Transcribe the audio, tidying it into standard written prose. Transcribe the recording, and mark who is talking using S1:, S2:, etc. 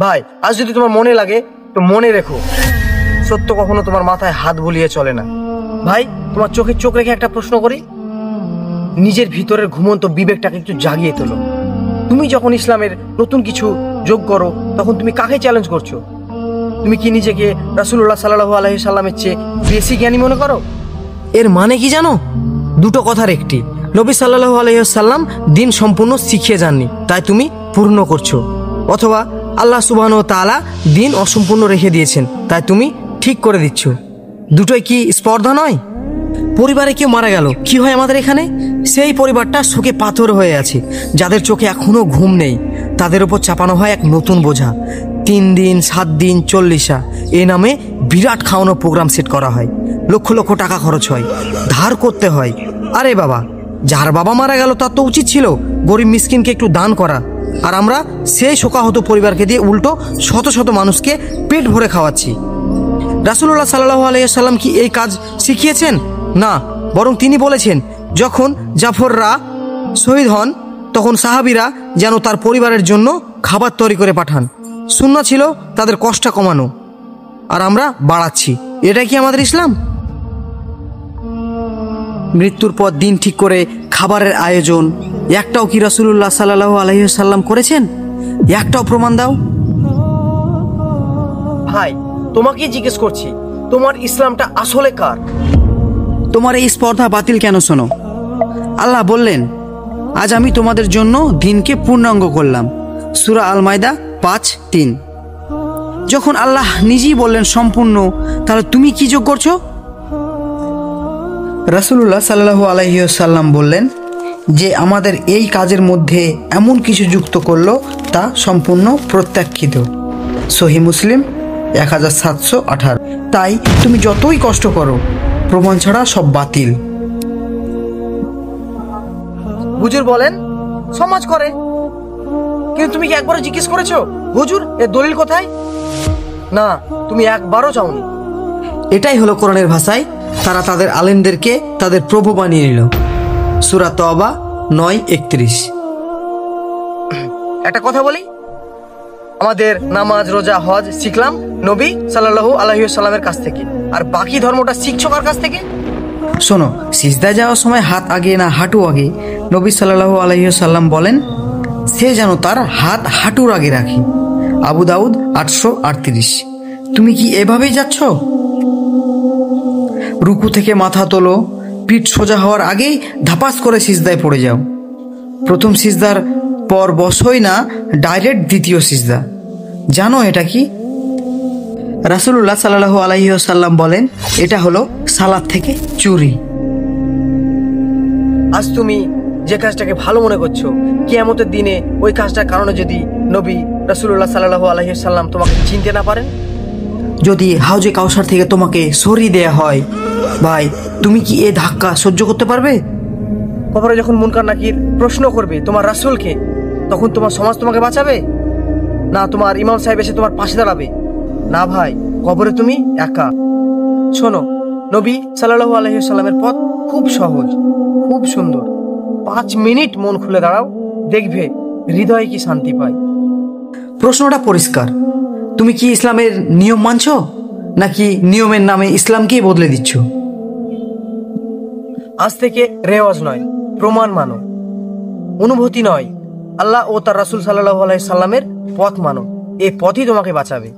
S1: ভাই আজ যদি তোমার মনে লাগে তো মনে রেখো, সত্য কখনো তোমার মাথায় হাত বুলিয়ে চলে না। ভাই তোমার চোখে চোখ রেখে একটা প্রশ্ন করি, নিজের ভিতরের ঘুমন্ত বিবেকটাকে একটু জাগিয়ে তোলো। তুমি যখন ইসলামের নতুন কিছু যোগ করো তখন তুমি কাকে চ্যালেঞ্জ করছো? তুমি কি নিজেকে রাসূলুল্লাহ সাল্লাল্লাহু আলাইহি সাল্লামের চেয়ে বেশি জ্ঞানী মনে করো? এর মানে কি জানো? দুটো কথার একটি, নবী সাল্লাল্লাহু আলাইহি সাল্লাম দিন সম্পূর্ণ শিখিয়ে যাননি, তাই তুমি পূর্ণ করছো। অথবা আল্লাহ সুবহানাহু ওয়া তাআলা দিন অসম্পূর্ণ রেখে দিয়েছেন, তাই তুমি ঠিক করে দিচ্ছ। দুটোই কি স্পর্ধা নয়? পরিবারে কেউ মারা গেল, কি হয় আমাদের এখানে? সেই পরিবারটা শোকে পাথর হয়ে আছে। যাদের চোখে এখনো ঘুম নেই তাদের উপর চাপানো হয় এক নতুন বোঝা। 3 দিন 7 দিন 40 এই নামে বিরাট খাওয়ানো প্রোগ্রাম সেট করা হয়, লক্ষ লক্ষ টাকা খরচ হয়, ধার করতে হয়। আরে বাবা, যার বাবা মারা গেল তার তো উচিত ছিল গরিব মিসকিনকে একটু দান করা, আর আমরা সেই শোকাহত পরিবারকে দিয়ে উল্টো শত শত মানুষকে পেট ভরে খাওয়াচ্ছি। রাসূলুল্লাহ সাল্লাল্লাহু আলাইহি সাল্লাম কি এই কাজ শিখিয়েছেন? না, বরং তিনি বলেছেন যখন জাফররা শহীদ হন তখন সাহাবীরা যেন তার পরিবারের জন্য খাবার তৈরি করে পাঠান। সুন্নাহ ছিল তাদের কষ্ট কমানো, আর আমরা বাড়াচ্ছি। এটা কি আমাদের ইসলাম? মৃত্যুর পর দিন ঠিক করে খাবারের আয়োজন একটাও কি রাসূলুল্লাহ সাল্লাল্লাহু আলাইহি সাল্লাম করেছেন? একটাও প্রমাণ দাও। ভাই তোমাকে জিজ্ঞেস করছি, তোমার ইসলামটা আসলে কার?
S2: তোমার এই স্পর্ধা বাতিল কেন শোনো। আল্লাহ বললেন, আজ আমি তোমাদের জন্য দিনকে পূর্ণাঙ্গ করলাম। সূরা আল মাইদা 5:3। যখন আল্লাহ নিজেই বললেন সম্পূর্ণ, তাহলে তুমি কি যোগ করছো? রাসূলুল্লাহ সাল্লাল্লাহু আলাইহি সাল্লাম বললেন যে আমাদের এই কাজের মধ্যে এমন কিছু যুক্ত করলো তা সম্পূর্ণ প্রত্যাখ্যিত। সহিহ মুসলিম 1718। তাই তুমি যতই কষ্ট করো, প্রমাণ ছাড়া সব বাতিল।
S1: হুজুর বলেন সমাজ করে, কিন্তু তুমি কি একবারও জিজ্ঞেস করেছো হুজুর এর দলিল কোথায়? না, তুমি একবারও চাওনি।
S2: এটাই হলো কোরআনের ভাষায় তারা তাদের আলেমদেরকে তাদের প্রভু বানিয়ে নিল। সূরা তওবা 9:31।
S1: একটা কথা বলি, আমাদের নামাজ রোজা হজ শিখলাম নবী সাল্লাল্লাহু আলাইহি সাল্লামের কাছ থেকে, আর বাকি ধর্মটা শিখছো কার কাছ থেকে?
S2: শোনো, সিজদায় যাওয়ার সময় হাত আগে না হাঁটু আগে? নবী সাল্লাল্লাহু আলাইহি সাল্লাম বলেন সে যেন তার হাত হাঁটুর আগে রাখে। আবু দাউদ 838। তুমি কি এভাবেই যাচ্ছ? রুকু থেকে মাথা তোলো, পিঠ সোজা হওয়ার আগেই ধাপাস করে সিজদায় পড়ে যাও। প্রথম সিজদার পর বসোই না, ডাইরেক্ট দ্বিতীয় সিজদা। জানো এটা কি? রাসূলুল্লাহ সাল্লাল্লাহু আলাইহি সাল্লাম বলেন এটা হলো সালাত থেকে চুরি।
S1: আজ তুমি যে কাজটাকে ভালো মনে করছো, কিয়ামতের দিনে ওই কাজটার কারণে যদি নবী রাসূলুল্লাহ সাল্লাল্লাহু আলাইহি সাল্লাম তোমাকে চিনতে না পারেন,
S2: যদি হাউজে কাউসার থেকে তোমাকে সরিয়ে দেয়া হয়, ভাই তুমি কি এই ধাক্কা সহ্য করতে পারবে?
S1: কবরে যখন মুনকার নাকির প্রশ্ন করবে তোমার রাসূলকে, তখন তোমার সমাজ তোমাকে বাঁচাবে না তোমার ইমাম সাহেব এসে তোমার পাশে দাঁড়াবে? না ভাই, কবরে তুমি একা। শোনো, নবী সাল্লাল্লাহু আলাইহি সাল্লামের পথ খুব সহজ, খুব সুন্দর। 5 মিনিট মন খুলে দাঁড়াও, দেখবে হৃদয়ে কি শান্তি পায়।
S2: প্রশ্নটা পরিষ্কার, তুমি কি ইসলামের নিয়ম মানছো নাকি নিয়মের নামে ইসলামকেই বদলে দিচ্ছ?
S1: আজ থেকে রেওয়াজ নয়, প্রমাণ মানো, অনুভূতি নয়, আল্লাহ ও তার রাসূল সাল্লাল্লাহু আলাইহি সাল্লামের পথ মানো। এই পথই তোমাকে বাঁচাবে।